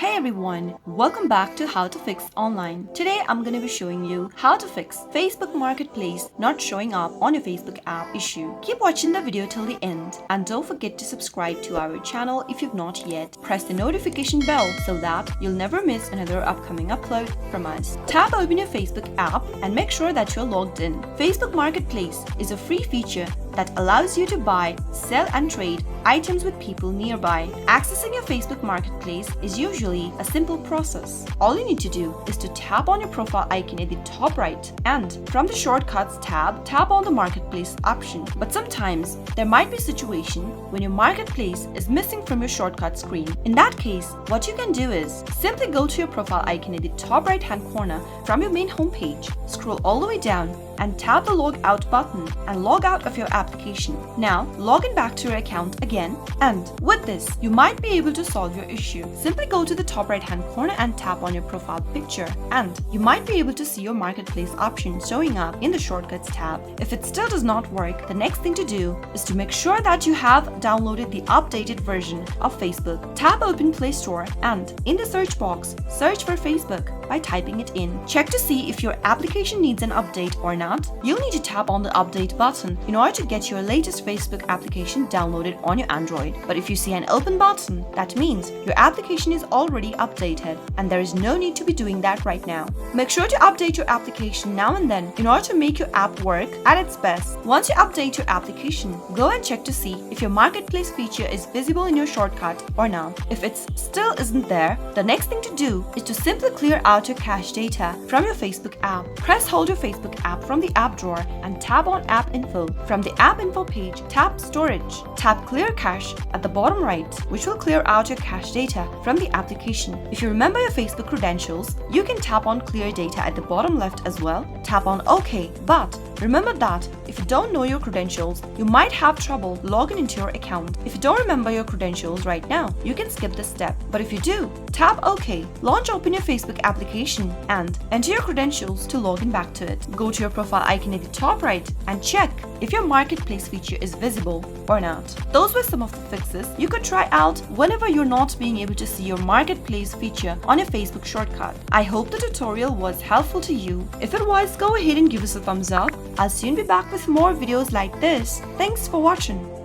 Hey everyone, welcome back to How to Fix Online. Today I'm going to be showing you how to fix Facebook Marketplace not showing up on your Facebook app issue. Keep watching the video till the end and don't forget to subscribe to our channel if you've not yet. Press the notification bell so that you'll never miss another upcoming upload from us. Tap open your Facebook app and make sure that you're logged in. Facebook Marketplace is a free feature that allows you to buy, sell and trade items with people nearby. Accessing your Facebook Marketplace is usually a simple process. All you need to do is to tap on your profile icon at the top right and from the Shortcuts tab, tap on the Marketplace option. But sometimes there might be a situation when your Marketplace is missing from your shortcut screen. In that case, what you can do is simply go to your profile icon at the top right hand corner from your main homepage, scroll all the way down and tap the log out button and log out of your application. Now log in back to your account again, and with this you might be able to solve your issue. Simply go to the top right hand corner and tap on your profile picture and you might be able to see your Marketplace option showing up in the Shortcuts tab. If it still does not work, the next thing to do is to make sure that you have downloaded the updated version of Facebook. Tap open Play Store and in the search box search for Facebook by typing it in. Check to see if your application needs an update or not. You'll need to tap on the update button in order to get your latest Facebook application downloaded on your Android. But if you see an open button, that means your application is already updated and there is no need to be doing that right now. Make sure to update your application now and then in order to make your app work at its best. Once you update your application, go and check to see if your Marketplace feature is visible in your shortcut or not. If it still isn't there, the next thing to do is to simply clear out your cache data from your Facebook app. Press hold your Facebook app from the app drawer and tap on App Info. From the App Info page, tap Storage. Tap Clear Cache at the bottom right, which will clear out your cache data from the application. If you remember your Facebook credentials, you can tap on Clear Data at the bottom left as well. Tap on OK, but remember that if you don't know your credentials, you might have trouble logging into your account. If you don't remember your credentials right now, you can skip this step. But if you do, tap OK. Launch open your Facebook application and enter your credentials to log in back to it. Go to your profile icon at the top right and check if your Marketplace feature is visible or not. Those were some of the fixes you could try out whenever you're not being able to see your Marketplace feature on your Facebook shortcut. I hope the tutorial was helpful to you. If it was, go ahead and give us a thumbs up. I'll soon be back with more videos like this. Thanks for watching.